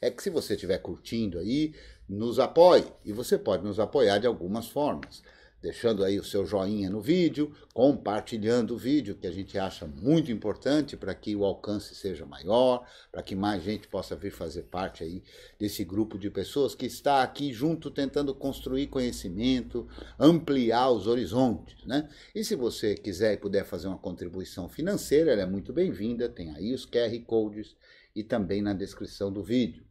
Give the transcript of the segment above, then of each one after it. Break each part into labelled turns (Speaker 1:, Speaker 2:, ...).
Speaker 1: É que se você estiver curtindo aí, nos apoie. E você pode nos apoiar de algumas formas. Deixando aí o seu joinha no vídeo, compartilhando o vídeo, que a gente acha muito importante para que o alcance seja maior, para que mais gente possa vir fazer parte aí desse grupo de pessoas que está aqui junto tentando construir conhecimento, ampliar os horizontes, né? E se você quiser e puder fazer uma contribuição financeira, ela é muito bem-vinda, tem aí os QR Codes e também na descrição do vídeo.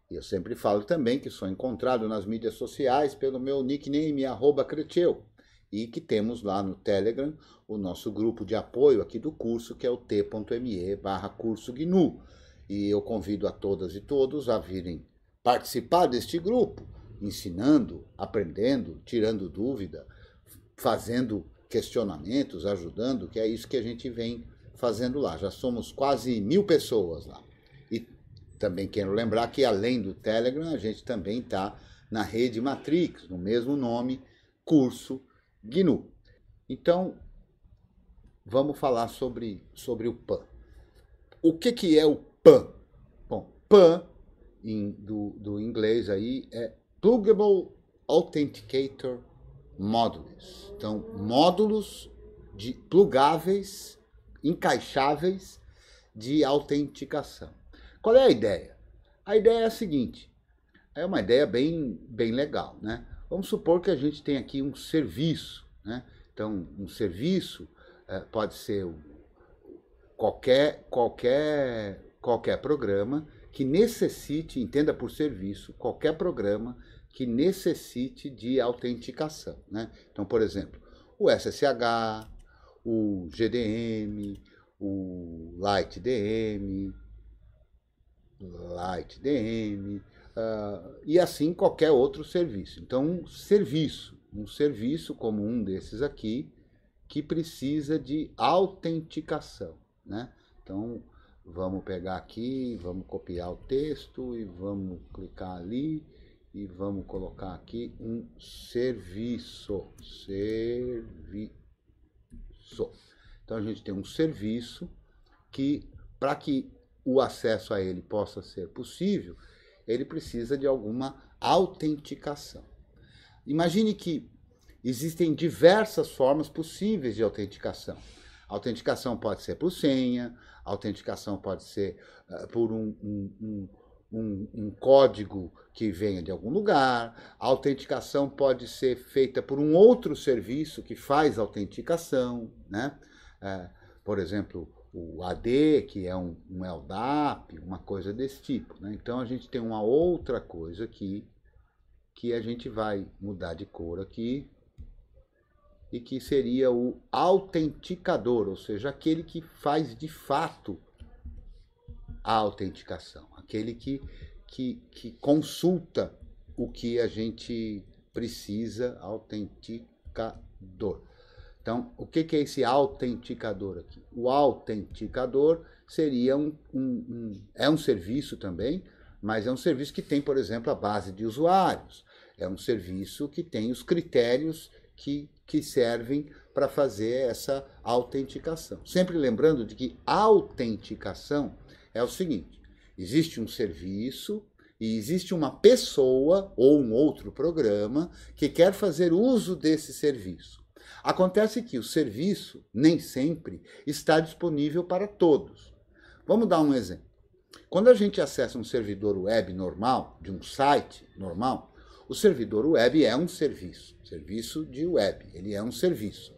Speaker 1: Eu sempre falo também que sou encontrado nas mídias sociais pelo meu nickname @Creteu e que temos lá no Telegram o nosso grupo de apoio aqui do curso, que é o t.me/curso GNU. E eu convido a todas e todos a virem participar deste grupo, ensinando, aprendendo, tirando dúvida, fazendo questionamentos, ajudando, que é isso que a gente vem fazendo lá. Já somos quase 1000 pessoas lá. E também quero lembrar que, além do Telegram, a gente também está na rede Matrix, no mesmo nome, Curso GNU. Então, vamos falar sobre o PAN. O que é o PAN? Bom, PAN, do inglês aí, é Pluggable Authenticator Modules. Então, módulos plugáveis, encaixáveis de autenticação. Qual é a ideia? A ideia é a seguinte, é uma ideia bem legal, né? Vamos supor que a gente tem aqui um serviço, né? Então, um serviço pode ser qualquer programa que necessite, entenda por serviço, qualquer programa que necessite de autenticação, né? Então, por exemplo, o SSH, o GDM, o LightDM, e assim qualquer outro serviço. Então, um serviço como um desses aqui, que precisa de autenticação, né? Então, vamos pegar aqui, vamos copiar o texto e vamos clicar ali e vamos colocar aqui um serviço. Então, a gente tem um serviço que, para que o acesso a ele possa ser possível, ele precisa de alguma autenticação. Imagine que existem diversas formas possíveis de autenticação. A autenticação pode ser por senha, a autenticação pode ser por um código que venha de algum lugar, a autenticação pode ser feita por um outro serviço que faz autenticação, né? Por exemplo, o AD, que é um LDAP, uma coisa desse tipo, né? Então a gente tem uma outra coisa aqui, que a gente vai mudar de cor aqui, e que seria o autenticador, ou seja, aquele que faz de fato a autenticação, aquele que consulta o que a gente precisa, autenticador. Então, o que é esse autenticador aqui? O autenticador seria um serviço também, mas é um serviço que tem, por exemplo, a base de usuários. É um serviço que tem os critérios que servem para fazer essa autenticação. Sempre lembrando de que autenticação é o seguinte, existe um serviço e existe uma pessoa ou um outro programa que quer fazer uso desse serviço. Acontece que o serviço nem sempre está disponível para todos. Vamos dar um exemplo. Quando a gente acessa um servidor web normal, de um site normal, o servidor web é um serviço de web, ele é um serviço.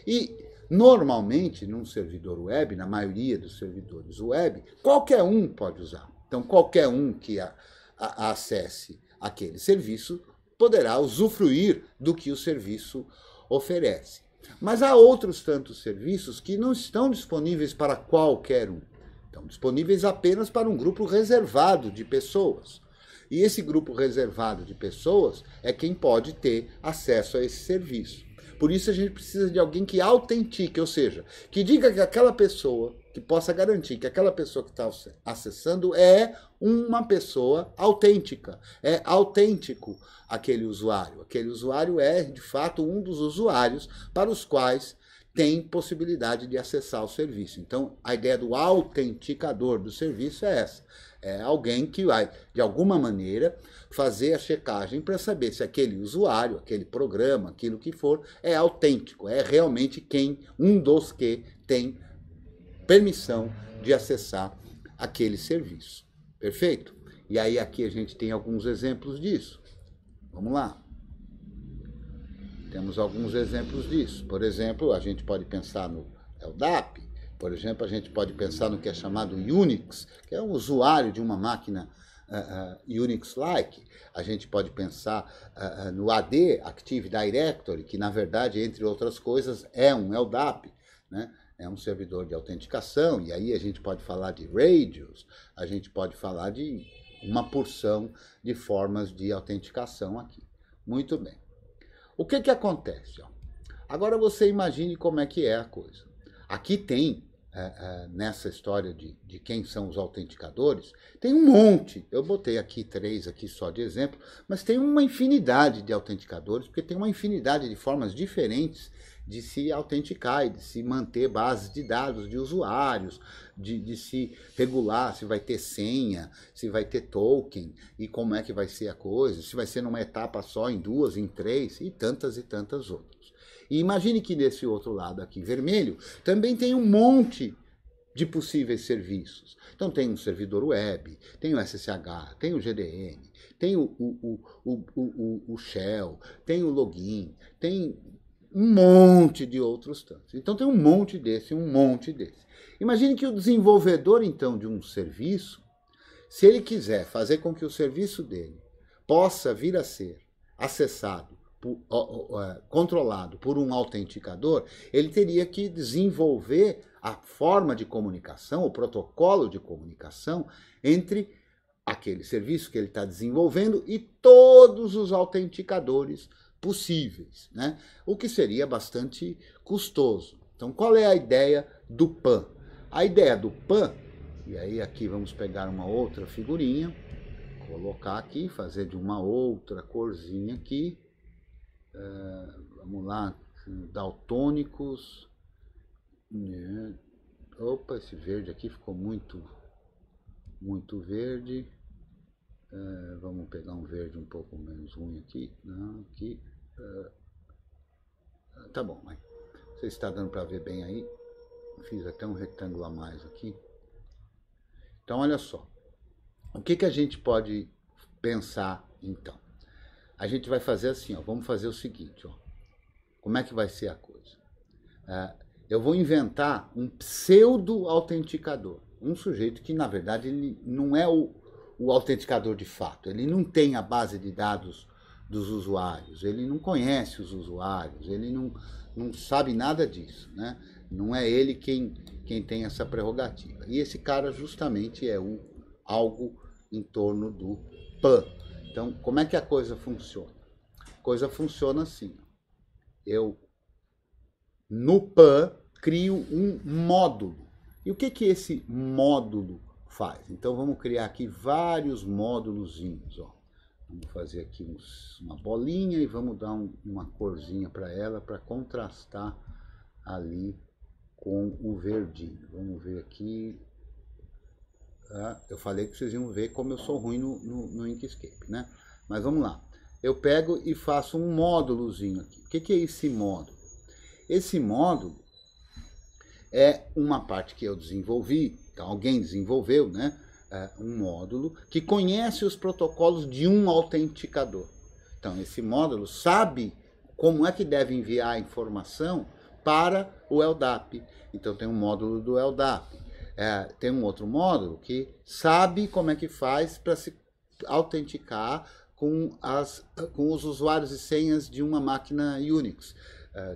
Speaker 1: E normalmente, num servidor web, na maioria dos servidores web, qualquer um pode usar. Então, qualquer um que acesse aquele serviço poderá usufruir do que o serviço oferece. Mas há outros tantos serviços que não estão disponíveis para qualquer um. Estão disponíveis apenas para um grupo reservado de pessoas. E esse grupo reservado de pessoas é quem pode ter acesso a esse serviço. Por isso a gente precisa de alguém que autentique, ou seja, que diga que aquela pessoa, que possa garantir que aquela pessoa que está acessando é uma pessoa autêntica, é autêntico aquele usuário. Aquele usuário é, de fato, um dos usuários para os quais tem possibilidade de acessar o serviço. Então, a ideia do autenticador do serviço é essa. É alguém que vai, de alguma maneira, fazer a checagem para saber se aquele usuário, aquele programa, aquilo que for, é autêntico, é realmente um dos que tem permissão de acessar aquele serviço. Perfeito? E aí aqui a gente tem alguns exemplos disso. Vamos lá. Temos alguns exemplos disso. Por exemplo, a gente pode pensar no LDAP. Por exemplo, a gente pode pensar no que é chamado Unix, que é um usuário de uma máquina Unix-like. A gente pode pensar no AD, Active Directory, que na verdade, entre outras coisas, é um LDAP, né? É um servidor de autenticação, e aí a gente pode falar de radios, a gente pode falar de uma porção de formas de autenticação aqui. Muito bem. O que acontece? Agora você imagine como é que é a coisa. Aqui tem, nessa história de quem são os autenticadores, tem um monte. Eu botei aqui 3 aqui só de exemplo, mas tem uma infinidade de autenticadores, porque tem uma infinidade de formas diferentes de se autenticar e de se manter bases de dados de usuários, de se regular se vai ter senha, se vai ter token, e como é que vai ser a coisa, se vai ser numa etapa só, em 2, em 3, e tantas outras. E imagine que desse outro lado aqui, vermelho, também tem um monte de possíveis serviços. Então tem um servidor web, tem o SSH, tem o GDN, tem o Shell, tem o login, tem um monte de outros tantos. Então tem um monte desse, um monte desse. Imagine que o desenvolvedor, então, de um serviço, se ele quiser fazer com que o serviço dele possa vir a ser acessado, controlado por um autenticador, ele teria que desenvolver a forma de comunicação, o protocolo de comunicação entre aquele serviço que ele está desenvolvendo e todos os autenticadores possíveis, né? O que seria bastante custoso. Então, qual é a ideia do PAN? A ideia do PAN, e aí aqui vamos pegar uma outra figurinha, colocar aqui, fazer de uma outra corzinha aqui, vamos lá, daltônicos, opa, esse verde aqui ficou muito verde. Vamos pegar um verde um pouco menos ruim aqui. Não, aqui. Tá bom, mas não sei se está dando para ver bem aí. Fiz até um retângulo a mais aqui. Então, olha só. O que a gente pode pensar, então? A gente vai fazer assim, ó. Vamos fazer o seguinte, ó. Como é que vai ser a coisa? Eu vou inventar um pseudo-autenticador. Um sujeito que, na verdade, ele não é o autenticador de fato. Ele não tem a base de dados dos usuários, ele não conhece os usuários, ele não sabe nada disso, né? Não é ele quem tem essa prerrogativa. E esse cara justamente é algo em torno do PAN. Então, como é que a coisa funciona? A coisa funciona assim. Eu, no PAN, crio um módulo. E o que esse módulo faz? Então vamos criar aqui vários módulozinhos, ó. Vamos fazer aqui uma bolinha e vamos dar uma corzinha para ela para contrastar ali com o verdinho. Vamos ver aqui. Eu falei que vocês iam ver como eu sou ruim no Inkscape, né? Mas vamos lá. Eu pego e faço um módulozinho aqui. O que é esse módulo? Esse módulo é uma parte que eu desenvolvi, então alguém desenvolveu, né? Um módulo que conhece os protocolos de um autenticador. Então, esse módulo sabe como é que deve enviar a informação para o LDAP. Então, tem um módulo do LDAP. Tem um outro módulo que sabe como é que faz para se autenticar com os usuários e senhas de uma máquina Unix.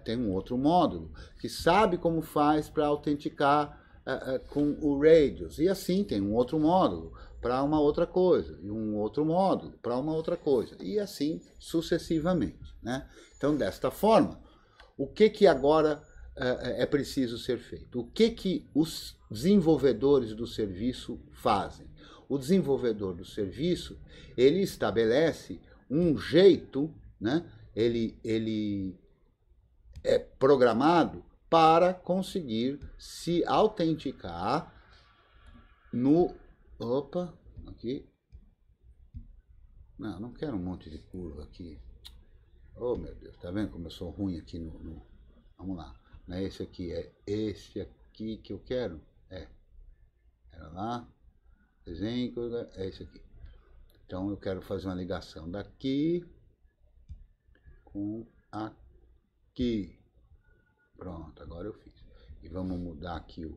Speaker 1: Tem um outro módulo que sabe como faz para autenticar com o Radius, e assim tem um outro módulo para uma outra coisa, e um outro módulo para uma outra coisa, e assim sucessivamente, né? Então, desta forma, o que agora é preciso ser feito? O que os desenvolvedores do serviço fazem? O desenvolvedor do serviço, ele estabelece um jeito, né? Ele é programado para conseguir se autenticar no... Opa, aqui. Não quero um monte de curva aqui. Oh, meu Deus, tá vendo como eu sou ruim aqui no... Vamos lá. Não é esse aqui, é esse aqui que eu quero? Era lá. Desenho, é esse aqui. Então eu quero fazer uma ligação daqui com aqui. Pronto, agora eu fiz. E vamos mudar aqui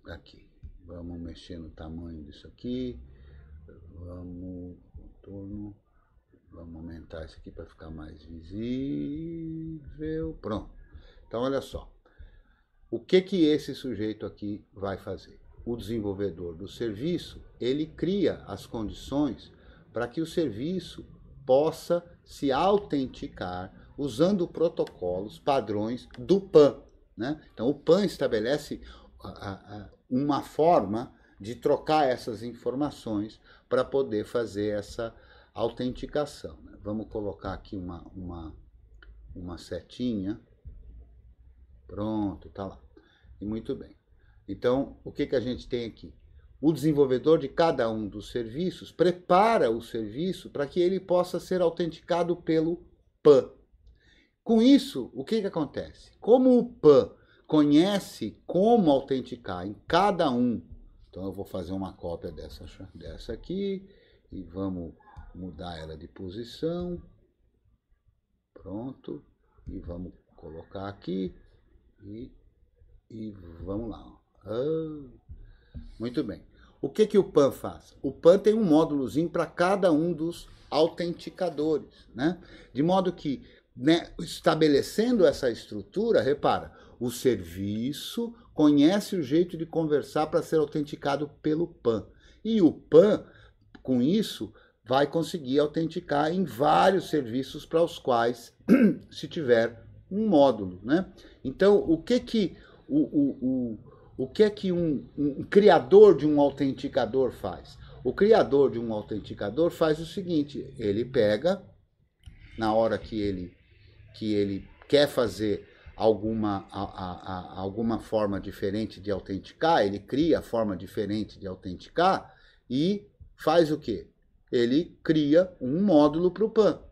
Speaker 1: aqui. Vamos mexer no tamanho disso aqui. Vamos contorno. Vamos aumentar isso aqui para ficar mais visível. Pronto. Então olha só. O que esse sujeito aqui vai fazer? O desenvolvedor do serviço, ele cria as condições para que o serviço possa se autenticar usando protocolos, padrões do PAN, né? Então, o PAN estabelece uma forma de trocar essas informações para poder fazer essa autenticação, né? Vamos colocar aqui uma setinha. Pronto, tá lá. E muito bem. Então, o que a gente tem aqui? O desenvolvedor de cada um dos serviços prepara o serviço para que ele possa ser autenticado pelo PAN. Com isso, o que acontece? Como o PAN conhece como autenticar em cada um, então eu vou fazer uma cópia dessa aqui e vamos mudar ela de posição. Pronto. E vamos colocar aqui e vamos lá. Muito bem. O que o PAN faz? O PAN tem um módulozinho para cada um dos autenticadores, né? De modo que, né, estabelecendo essa estrutura, repara, o serviço conhece o jeito de conversar para ser autenticado pelo PAN. E o PAN, com isso, vai conseguir autenticar em vários serviços para os quais se tiver um módulo, né? Então, o que um criador de um autenticador faz? O criador de um autenticador faz o seguinte, ele pega, na hora que ele quer fazer alguma forma diferente de autenticar, ele cria forma diferente de autenticar e faz o quê? Ele cria um módulo para o PAN.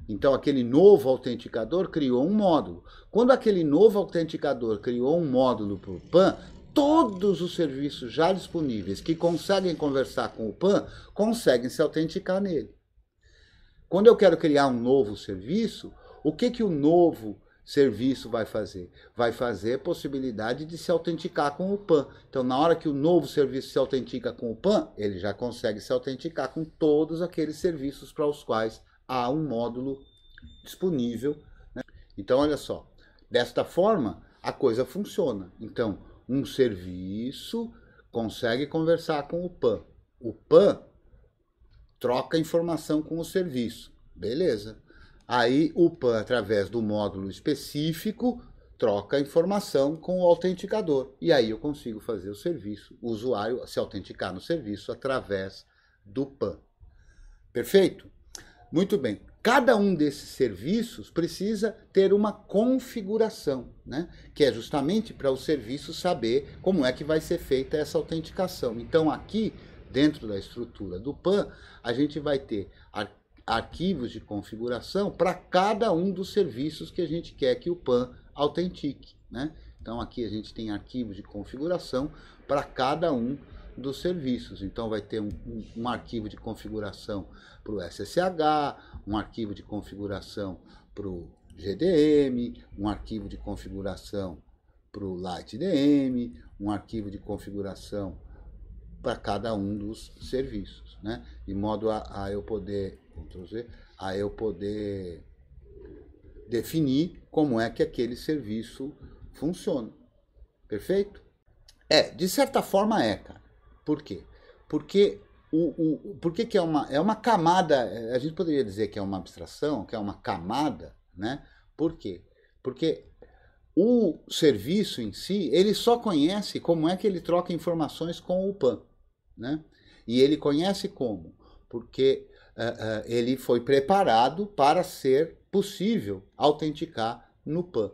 Speaker 1: Então, aquele novo autenticador criou um módulo. Quando aquele novo autenticador criou um módulo para o PAN, todos os serviços já disponíveis que conseguem conversar com o PAN, conseguem se autenticar nele. Quando eu quero criar um novo serviço, o que o novo serviço vai fazer? Vai fazer a possibilidade de se autenticar com o PAN. Então, na hora que o novo serviço se autentica com o PAN, ele já consegue se autenticar com todos aqueles serviços para os quais há um módulo disponível, né? Então, olha só, desta forma, a coisa funciona. Então, um serviço consegue conversar com o PAN. O PAN troca informação com o serviço. Beleza. Aí, o PAN, através do módulo específico, troca informação com o autenticador. E aí eu consigo fazer o serviço, o usuário se autenticar no serviço através do PAN. Perfeito? Muito bem. Cada um desses serviços precisa ter uma configuração, né? Que é justamente para o serviço saber como é que vai ser feita essa autenticação. Então, aqui, dentro da estrutura do PAN, a gente vai ter arquivos de configuração para cada um dos serviços que a gente quer que o PAN autentique, né? Então, aqui a gente tem arquivos de configuração para cada um dos serviços. Então, vai ter um arquivo de configuração para o SSH, um arquivo de configuração para o GDM, um arquivo de configuração para o LightDM, um arquivo de configuração para cada um dos serviços, né? De modo a eu poder, Ctrl+Z, a eu poder definir como é que aquele serviço funciona. Perfeito? De certa forma cara. Por quê? Porque que é uma camada, a gente poderia dizer que é uma abstração, que é uma camada, né? Por quê? Porque o serviço em si, ele só conhece como é que ele troca informações com o PAN, né? E ele conhece como? Porque ele foi preparado para ser possível autenticar no PAN.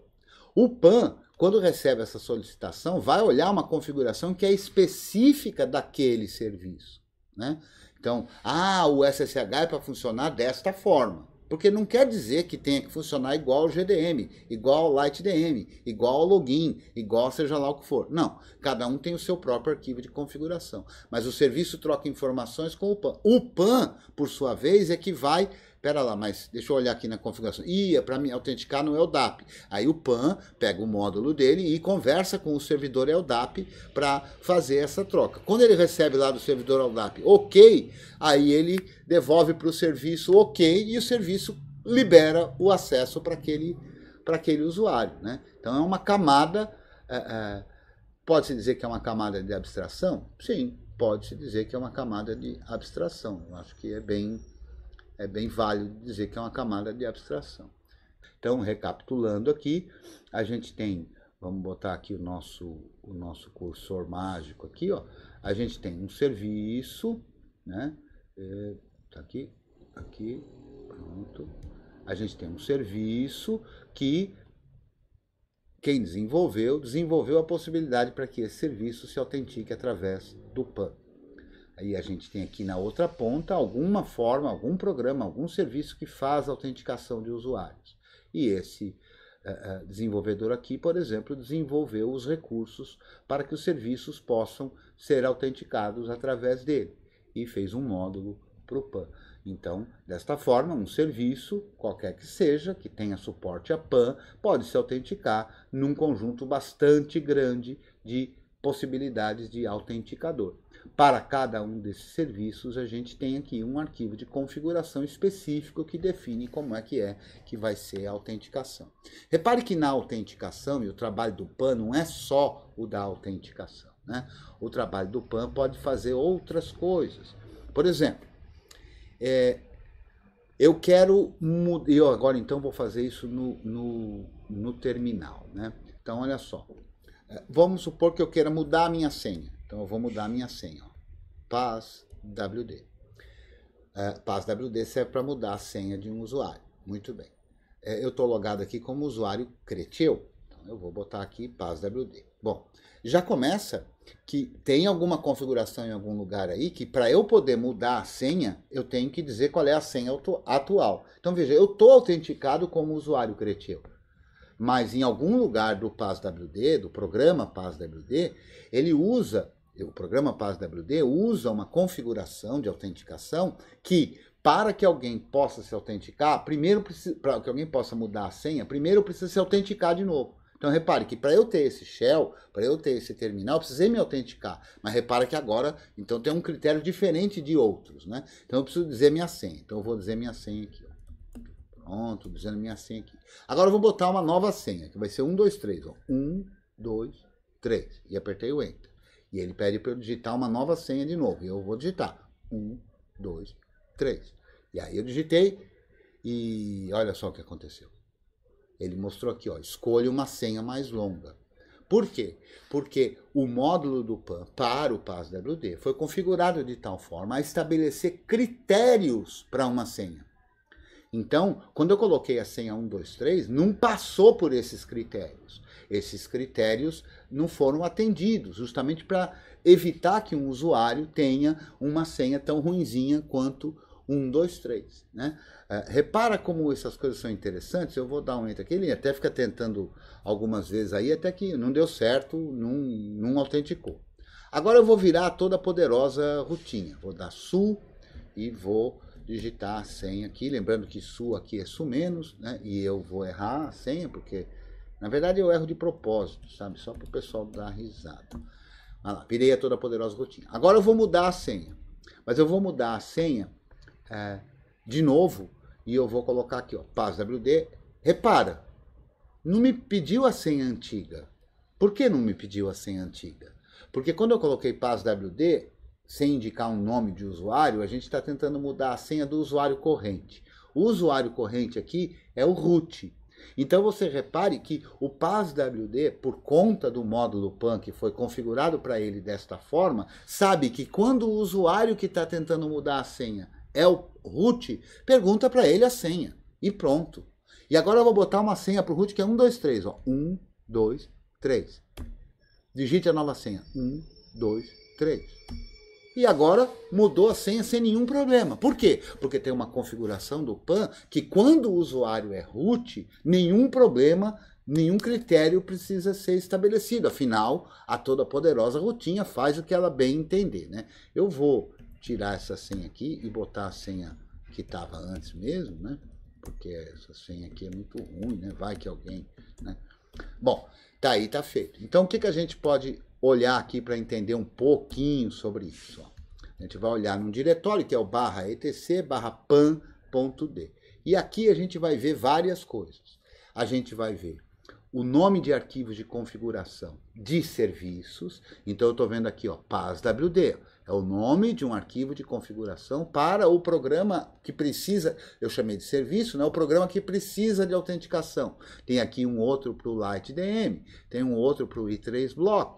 Speaker 1: O PAN, quando recebe essa solicitação, vai olhar uma configuração que é específica daquele serviço, né? Então, o SSH é para funcionar desta forma. Porque não quer dizer que tenha que funcionar igual ao GDM, igual ao LightDM, igual ao login, igual seja lá o que for. Não, cada um tem o seu próprio arquivo de configuração. Mas o serviço troca informações com o PAN. O PAN, por sua vez, é que vai... Pera lá, mas deixa eu olhar aqui na configuração. Para me autenticar no LDAP. Aí o PAN pega o módulo dele e conversa com o servidor LDAP para fazer essa troca. Quando ele recebe lá do servidor LDAP, ok, aí ele devolve para o serviço ok e o serviço libera o acesso para aquele usuário, né? Então é uma camada, pode-se dizer que é uma camada de abstração? Sim, pode-se dizer que é uma camada de abstração. Eu acho que é bem válido dizer que é uma camada de abstração. Então, recapitulando aqui, a gente tem, vamos botar aqui o nosso cursor mágico aqui, ó. A gente tem um serviço, né? Tá aqui, pronto. A gente tem um serviço que quem desenvolveu a possibilidade para que esse serviço se autentique através do PAN. Aí a gente tem aqui na outra ponta alguma forma, algum programa, algum serviço que faz a autenticação de usuários. E esse desenvolvedor aqui, por exemplo, desenvolveu os recursos para que os serviços possam ser autenticados através dele. E fez um módulo para o PAN. Então, desta forma, um serviço, qualquer que seja, que tenha suporte a PAN, pode se autenticar num conjunto bastante grande de possibilidades de autenticador. Para cada um desses serviços, a gente tem aqui um arquivo de configuração específico que define como é que vai ser a autenticação. Repare que na autenticação, e o trabalho do PAN não é só o da autenticação, né? O trabalho do PAN pode fazer outras coisas. Por exemplo, eu agora então vou fazer isso no terminal, né? Então, olha só. Vamos supor que eu queira mudar a minha senha. Então, eu vou mudar a minha senha. Ó. PASWD. PASWD serve para mudar a senha de um usuário. Muito bem. Eu estou logado aqui como usuário Creteu. Então, eu vou botar aqui PASWD. Bom, já começa que tem alguma configuração em algum lugar aí que para eu poder mudar a senha, eu tenho que dizer qual é a senha atual. Então, veja, eu estou autenticado como usuário Creteu. Mas em algum lugar do PASWD, do programa PASWD, o programa PASWD usa uma configuração de autenticação que, para que alguém possa se autenticar, para que alguém possa mudar a senha, primeiro precisa se autenticar de novo. Então, repare que para eu ter esse shell, para eu ter esse terminal, eu precisei me autenticar. Mas repara que agora, então, tem um critério diferente de outros, né? Então, eu preciso dizer minha senha. Então, eu vou dizer minha senha aqui, ó. Pronto, dizendo minha senha aqui. Agora eu vou botar uma nova senha, que vai ser 1, 2, 3. Ó. 1, 2, 3. E apertei o Enter. E ele pede para eu digitar uma nova senha de novo. E eu vou digitar 1, 2, 3. E aí eu digitei e olha só o que aconteceu. Ele mostrou aqui, ó, escolha uma senha mais longa. Por quê? Porque o módulo do PAN para o PASWD foi configurado de tal forma a estabelecer critérios para uma senha. Então, quando eu coloquei a senha 1, 2, 3, não passou por esses critérios. Esses critérios não foram atendidos, justamente para evitar que um usuário tenha uma senha tão ruinzinha quanto 1, 2, 3. Né? Repara como essas coisas são interessantes. Eu vou dar um enter aqui, ele até fica tentando algumas vezes aí, até que não deu certo, não autenticou. Agora eu vou virar toda a poderosa rotinha. Vou dar su e vou digitar a senha aqui, lembrando que su aqui é su menos, né? E eu vou errar a senha, porque na verdade eu erro de propósito, sabe? Só para o pessoal dar risada. Olha lá, virei a toda poderosa rotinha. Agora eu vou mudar a senha, mas eu vou mudar a senha de novo e eu vou colocar aqui, ó, PASWD. Repara, não me pediu a senha antiga. Por que não me pediu a senha antiga? Porque quando eu coloquei PASWD, sem indicar um nome de usuário, a gente está tentando mudar a senha do usuário corrente. O usuário corrente aqui é o root. Então você repare que o PASWD, por conta do módulo PAN que foi configurado para ele desta forma, sabe que quando o usuário que está tentando mudar a senha é o root, pergunta para ele a senha. E pronto. E agora eu vou botar uma senha para o root que é 1, 2, 3. Ó. 1, 2, 3. Digite a nova senha. 1, 2, 3. E agora mudou a senha sem nenhum problema. Por quê? Porque tem uma configuração do PAN que quando o usuário é root, nenhum problema, nenhum critério precisa ser estabelecido. Afinal, a toda poderosa rotinha faz o que ela bem entender, né? Eu vou tirar essa senha aqui e botar a senha que estava antes mesmo, né? Porque essa senha aqui é muito ruim, né? Vai que alguém, né? Bom, tá aí, tá feito. Então, o que a gente pode olhar aqui para entender um pouquinho sobre isso? Ó. A gente vai olhar num diretório que é o /etc/pan.d. E aqui a gente vai ver várias coisas. A gente vai ver o nome de arquivos de configuração de serviços. Então, eu estou vendo aqui, ó, PASWD. É o nome de um arquivo de configuração para o programa que precisa, eu chamei de serviço, né? O programa que precisa de autenticação. Tem aqui um outro para o LightDM, tem um outro para o i3Lock,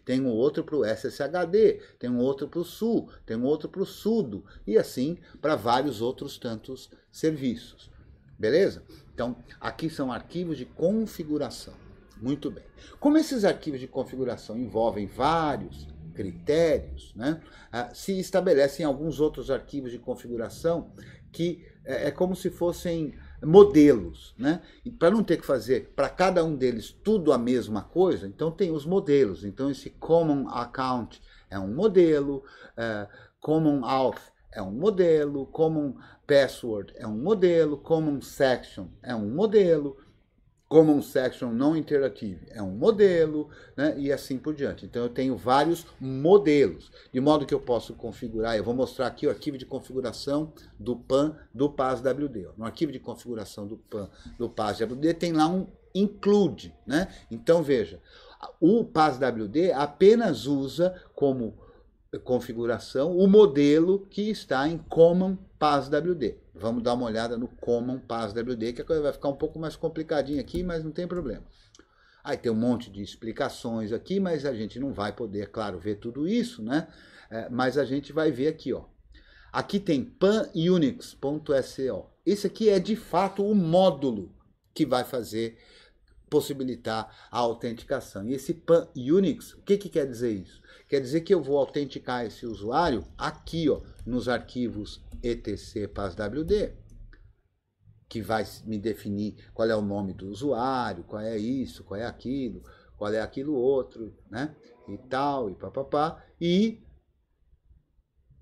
Speaker 1: tem um outro para o SSHD, tem um outro para o SU, tem um outro para o sudo, e assim para vários outros tantos serviços. Beleza? Então, aqui são arquivos de configuração. Muito bem. Como esses arquivos de configuração envolvem vários critérios, né, se estabelecem alguns outros arquivos de configuração que é como se fossem modelos, né? E para não ter que fazer para cada um deles tudo a mesma coisa, então tem os modelos. Então esse Common Account é um modelo, Common Auth é um modelo, Common Password é um modelo, Common Section é um modelo, Common Section Non Interactive é um modelo, né, e assim por diante. Então eu tenho vários modelos, de modo que eu posso configurar. Eu vou mostrar aqui o arquivo de configuração do PAN do PASWD. No arquivo de configuração do PAN do PASWD tem lá um include, né? Então veja, o PASWD apenas usa como configuração o modelo que está em Common PASWD. Vamos dar uma olhada no Common PASWD, que a coisa vai ficar um pouco mais complicadinha aqui, mas não tem problema. Aí tem um monte de explicações aqui, mas a gente não vai poder, claro, ver tudo isso, né? Mas a gente vai ver aqui, ó. Aqui tem panunix.sco. Esse aqui é de fato o módulo que vai possibilitar a autenticação. E esse panunix, o que quer dizer isso? Quer dizer que eu vou autenticar esse usuário aqui, ó, nos arquivos etc PASWD, que vai me definir qual é o nome do usuário, qual é isso, qual é aquilo outro, né? E tal, e papapá. E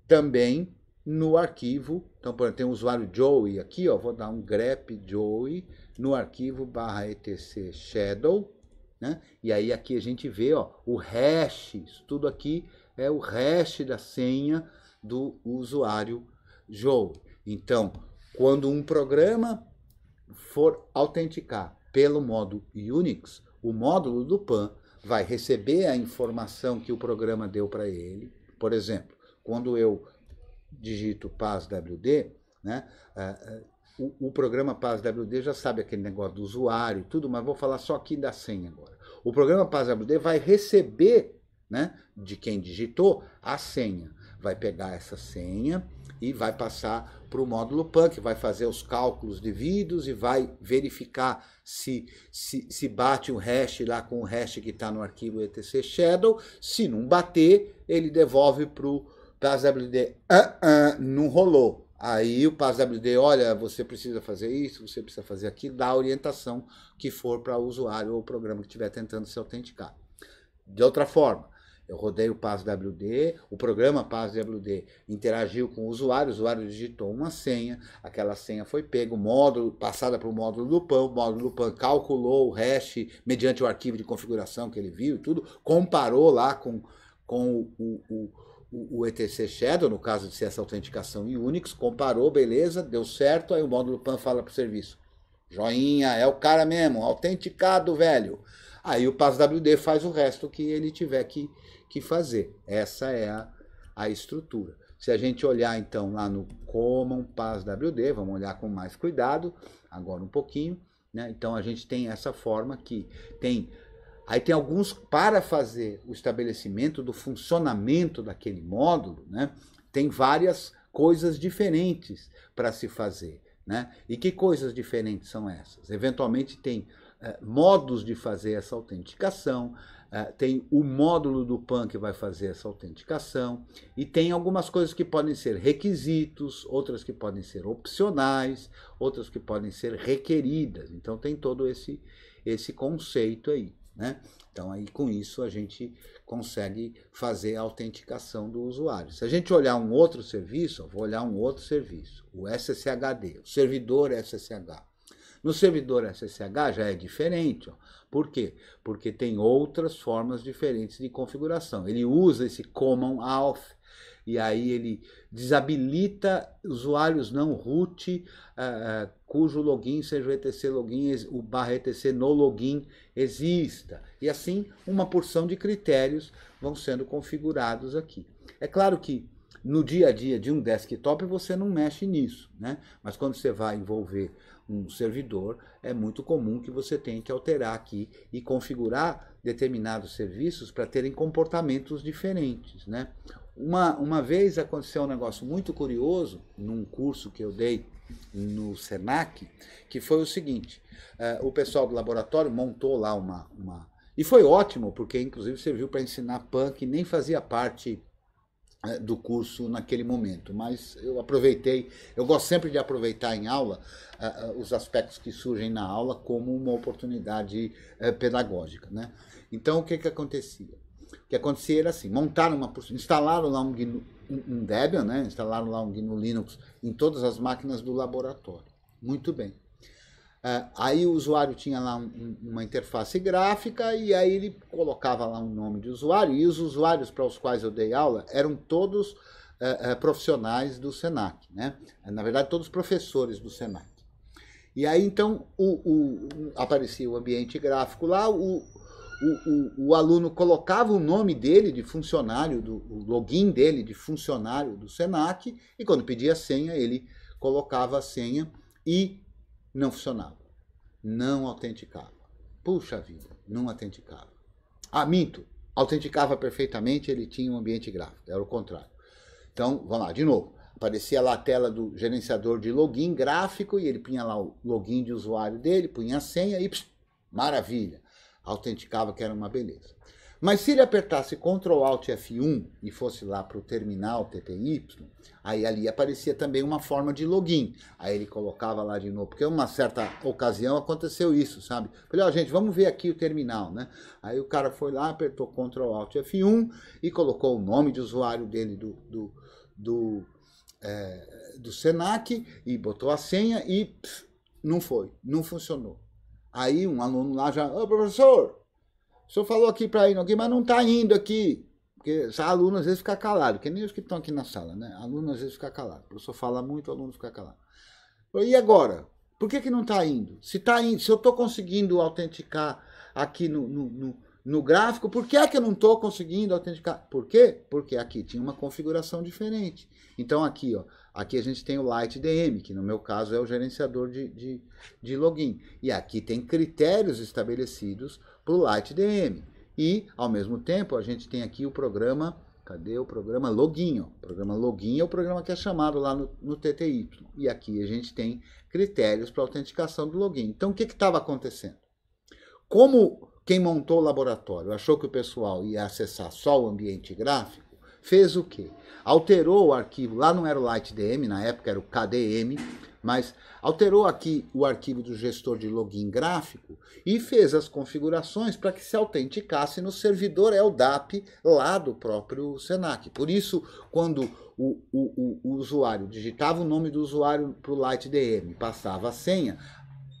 Speaker 1: também no arquivo, então, por exemplo, tem o usuário Joey aqui, ó, vou dar um grep Joey no arquivo /etc shadow, né? E aí aqui a gente vê, ó, o hash, isso tudo aqui é o hash da senha do usuário Joey. Então, quando um programa for autenticar pelo modo Unix, o módulo do PAN vai receber a informação que o programa deu para ele. Por exemplo, quando eu digito PASWD, né, o programa PASWD já sabe aquele negócio do usuário e tudo, mas vou falar só aqui da senha agora. O programa PASWD vai receber, né, de quem digitou a senha. Vai pegar essa senha e vai passar para o módulo PAN, que vai fazer os cálculos devidos e vai verificar se bate o hash lá com o hash que está no arquivo etc shadow. Se não bater, ele devolve para o PASWD. Não rolou. Aí o PASWD, olha, você precisa fazer isso, você precisa fazer aquilo, dá a orientação que for para o usuário ou o programa que estiver tentando se autenticar. De outra forma, eu rodei o PASWD, o programa PASWD interagiu com o usuário digitou uma senha, aquela senha foi pega, passada para o módulo do PAN calculou o hash mediante o arquivo de configuração que ele viu e tudo, comparou lá com o etc shadow, no caso de ser essa autenticação em Unix, comparou, beleza, deu certo, aí o módulo PAN fala para o serviço, joinha, é o cara mesmo, autenticado, velho. Aí o PASWD faz o resto que ele tiver que fazer. Essa é a estrutura. Se a gente olhar então lá no Common PASWD, vamos olhar com mais cuidado, agora um pouquinho, né? Então a gente tem essa forma aqui. Aí tem alguns, para fazer o estabelecimento do funcionamento daquele módulo, né? Tem várias coisas diferentes para se fazer. né? E que coisas diferentes são essas? Eventualmente tem modos de fazer essa autenticação, tem o módulo do PAN que vai fazer essa autenticação, e tem algumas coisas que podem ser requisitos, outras que podem ser opcionais, outras que podem ser requeridas. Então tem todo esse conceito aí, né? Então aí com isso a gente consegue fazer a autenticação do usuário. Se a gente olhar um outro serviço, vou olhar um outro serviço, o SSHD, o servidor SSH. No servidor SSH já é diferente. Ó. Por quê? Porque tem outras formas diferentes de configuração. Ele usa esse common auth, e aí ele desabilita usuários não root, cujo login seja o etc login, o /etc no login exista. E assim, uma porção de critérios vão sendo configurados aqui. É claro que no dia a dia de um desktop você não mexe nisso, né? Mas quando você vai envolver um servidor, é muito comum que você tenha que alterar aqui e configurar determinados serviços para terem comportamentos diferentes, né? Uma vez aconteceu um negócio muito curioso num curso que eu dei no Senac, que foi o seguinte, o pessoal do laboratório montou lá e foi ótimo, porque inclusive serviu para ensinar PAN, que nem fazia parte do curso naquele momento, mas eu aproveitei, eu gosto sempre de aproveitar em aula os aspectos que surgem na aula como uma oportunidade pedagógica, né? Então o que acontecia? O que acontecia era assim, instalaram lá um Debian, né? Instalaram lá um GNU Linux em todas as máquinas do laboratório. Muito bem. Aí o usuário tinha lá uma interface gráfica e aí ele colocava lá um nome de usuário, e os usuários para os quais eu dei aula eram todos profissionais do Senac, né? Na verdade, todos professores do Senac. E aí então aparecia o ambiente gráfico lá, o aluno colocava o nome dele de funcionário, o login dele de funcionário do Senac, e quando pedia a senha, ele colocava a senha e não funcionava, não autenticava. Puxa vida, não autenticava. Minto, autenticava perfeitamente, ele tinha um ambiente gráfico, era o contrário. Então, vamos lá, de novo. Aparecia lá a tela do gerenciador de login gráfico, e ele punha lá o login de usuário dele, punha a senha e, maravilha, autenticava, que era uma beleza. Mas se ele apertasse Ctrl Alt F1 e fosse lá para o terminal TTY, aí ali aparecia também uma forma de login. Aí ele colocava lá de novo, porque uma certa ocasião aconteceu isso, sabe? Falei, gente, vamos ver aqui o terminal, né? Aí o cara foi lá, apertou Ctrl Alt F1 e colocou o nome de usuário dele do Senac e botou a senha e não funcionou. Aí um aluno lá já, professor, o senhor falou aqui para ir aqui, mas não está indo aqui. Porque aluno às vezes fica calado, que nem os que estão aqui na sala, né? Aluno às vezes fica calado. O professor fala muito, o aluno fica calado. E agora? Por que não está indo? Se está indo, se eu estou conseguindo autenticar aqui no gráfico, por que é que eu não estou conseguindo autenticar? Por quê? Porque aqui tinha uma configuração diferente. Então aqui, ó, aqui a gente tem o LightDM, que no meu caso é o gerenciador de login. E aqui tem critérios estabelecidos para o LightDM. E, ao mesmo tempo, a gente tem aqui o programa, cadê o programa Login? O programa Login é o programa que é chamado lá no TTY. E aqui a gente tem critérios para autenticação do login. Então, o que estava acontecendo? Como quem montou o laboratório achou que o pessoal ia acessar só o ambiente gráfico, fez o quê? Alterou o arquivo, lá não era o LightDM, na época era o KDM, mas alterou aqui o arquivo do gestor de login gráfico e fez as configurações para que se autenticasse no servidor LDAP lá do próprio Senac. Por isso, quando o usuário digitava o nome do usuário para o LightDM, passava a senha,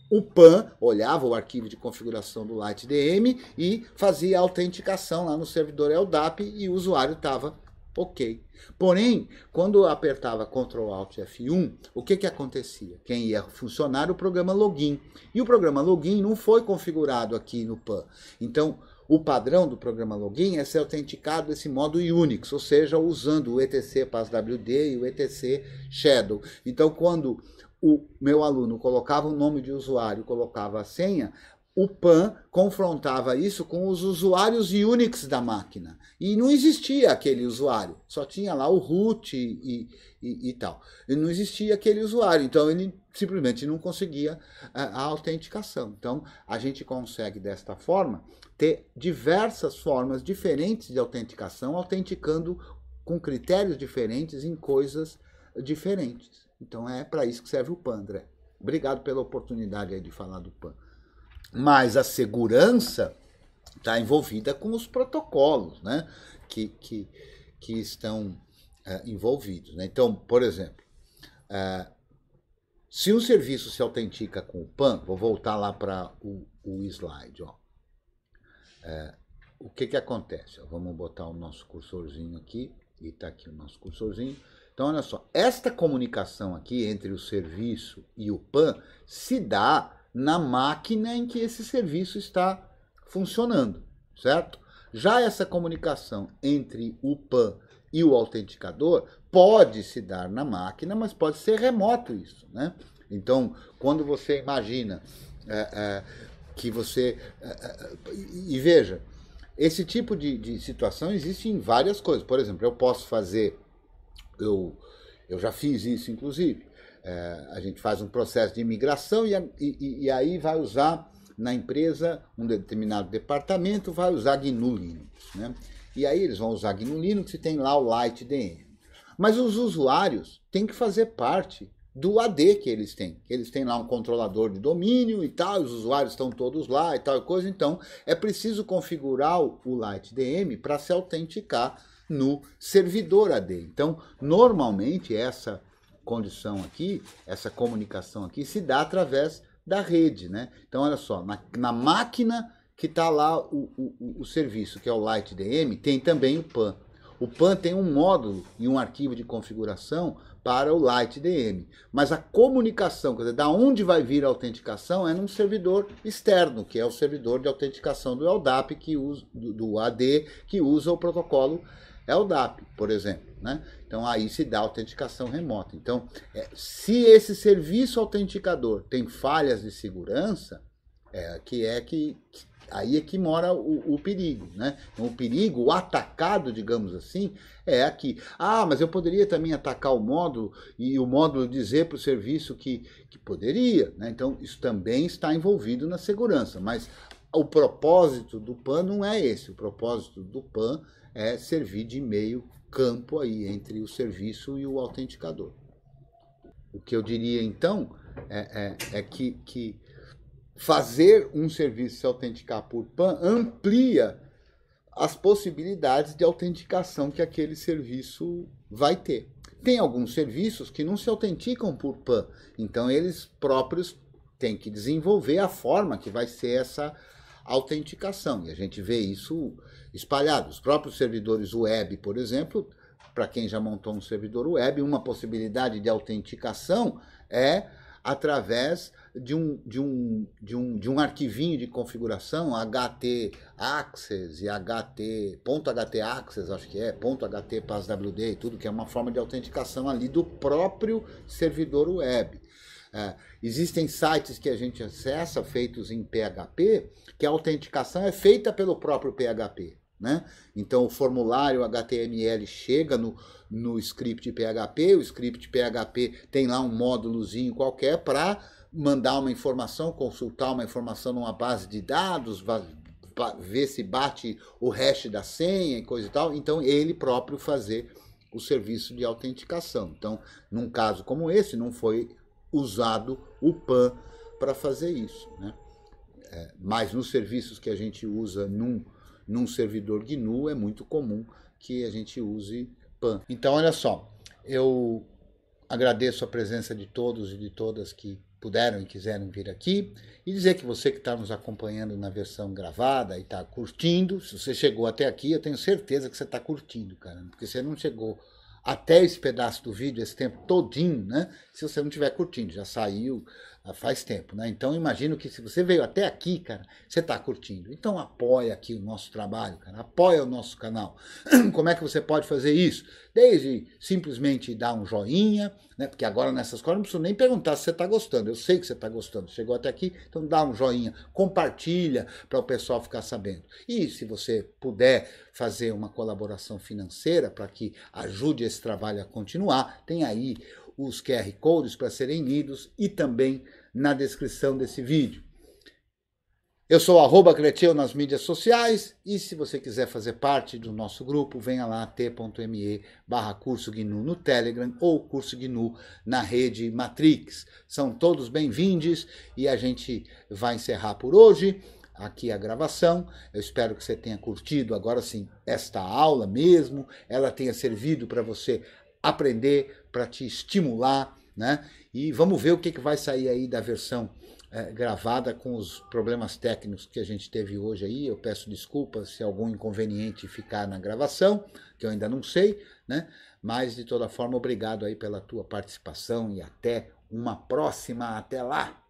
Speaker 1: o PAN olhava o arquivo de configuração do LightDM e fazia a autenticação lá no servidor LDAP e o usuário estava ok. Porém, quando eu apertava Ctrl Alt F1, o que acontecia? Quem ia funcionar era o programa Login. E o programa Login não foi configurado aqui no PAN. Então, o padrão do programa Login é ser autenticado desse modo Unix, ou seja, usando o etc passwd e o etc shadow. Então, quando o meu aluno colocava o nome de usuário, colocava a senha, o PAN confrontava isso com os usuários Unix da máquina. E não existia aquele usuário, só tinha lá o root e tal. E não existia aquele usuário, então ele simplesmente não conseguia a autenticação. Então a gente consegue, desta forma, ter diversas formas diferentes de autenticação, autenticando com critérios diferentes em coisas diferentes. Então é para isso que serve o PAN, André. Obrigado pela oportunidade aí de falar do PAN. Mas a segurança está envolvida com os protocolos, né, que estão envolvidos. Né? Então, por exemplo, se um serviço se autentica com o PAN, vou voltar lá para o slide. Ó. O que acontece? Ó, vamos botar o nosso cursorzinho aqui, e está aqui o nosso cursorzinho. Então, olha só, esta comunicação aqui entre o serviço e o PAN se dá na máquina em que esse serviço está funcionando, certo? Já essa comunicação entre o PAN e o autenticador pode se dar na máquina, mas pode ser remoto isso, né? Então, quando você imagina que você... e veja, esse tipo de situação existe em várias coisas. Por exemplo, eu posso fazer... Eu já fiz isso, inclusive. A gente faz um processo de imigração e aí vai usar na empresa um determinado departamento, vai usar GNU Linux, né? E aí eles vão usar GNU Linux e tem lá o LightDM. Mas os usuários têm que fazer parte do AD que eles têm. Eles têm lá um controlador de domínio e tal, os usuários estão todos lá e tal coisa. Então é preciso configurar o LightDM para se autenticar no servidor AD. Então, normalmente essa condição aqui, essa comunicação aqui, se dá através da rede, né? Então, olha só, na máquina que está lá o serviço, que é o LightDM, tem também o PAN. O PAN tem um módulo e um arquivo de configuração para o LightDM. Mas a comunicação, quer dizer, da onde vai vir a autenticação, é num servidor externo, que é o servidor de autenticação do LDAP, do AD, que usa o protocolo LDAP, por exemplo, né? Então aí se dá autenticação remota. Então, se esse serviço autenticador tem falhas de segurança, aí é que mora o perigo, né? Então, o perigo, o atacado, digamos assim, é aqui. Ah, mas eu poderia também atacar o módulo e o módulo dizer para o serviço que poderia, né? Então, isso também está envolvido na segurança, mas o propósito do PAN não é esse. O propósito do PAN é servir de meio campo aí entre o serviço e o autenticador. O que eu diria então é que fazer um serviço se autenticar por PAN amplia as possibilidades de autenticação que aquele serviço vai ter. Tem alguns serviços que não se autenticam por PAN, então eles próprios têm que desenvolver a forma que vai ser essa autenticação, e a gente vê isso espalhado. Os próprios servidores web, por exemplo, para quem já montou um servidor web, uma possibilidade de autenticação é através de um arquivinho de configuração, htaccess e .htaccess, acho que é, .ht-passwd e tudo, que é uma forma de autenticação ali do próprio servidor web. Existem sites que a gente acessa, feitos em PHP, que a autenticação é feita pelo próprio PHP. Né? Então o formulário HTML chega no script PHP, o script PHP tem lá um módulozinho qualquer para mandar uma informação, consultar uma informação numa base de dados, ver se bate o hash da senha e coisa e tal, então ele próprio fazer o serviço de autenticação. Então, num caso como esse, não foi usado o PAN para fazer isso, né? Mas nos serviços que a gente usa num servidor GNU, é muito comum que a gente use PAN. Então, olha só, eu agradeço a presença de todos e de todas que puderam e quiseram vir aqui, e dizer que você que está nos acompanhando na versão gravada e está curtindo, se você chegou até aqui, eu tenho certeza que você está curtindo, cara, porque você não chegou até esse pedaço do vídeo, esse tempo todinho, né? Se você não estiver curtindo, já saiu Faz tempo, né? Então imagino que se você veio até aqui, cara, você está curtindo. Então apoia aqui o nosso trabalho, cara, apoia o nosso canal. Como é que você pode fazer isso? Desde simplesmente dar um joinha, né? Porque agora nessas coisas não preciso nem perguntar se você está gostando. Eu sei que você está gostando. Chegou até aqui, então dá um joinha, compartilha para o pessoal ficar sabendo. E se você puder fazer uma colaboração financeira para que ajude esse trabalho a continuar, tem aí os QR Codes para serem lidos e também na descrição desse vídeo. Eu sou @Creteu nas mídias sociais e se você quiser fazer parte do nosso grupo, venha lá t.me/curso GNU no Telegram ou curso GNU na rede Matrix. São todos bem-vindos e a gente vai encerrar por hoje aqui a gravação. Eu espero que você tenha curtido agora sim esta aula mesmo, ela tenha servido para você aprender, para te estimular, né? E vamos ver o que vai sair aí da versão gravada com os problemas técnicos que a gente teve hoje aí. Eu peço desculpas se algum inconveniente ficar na gravação, que eu ainda não sei, né? Mas de toda forma, obrigado aí pela tua participação e até uma próxima. Até lá!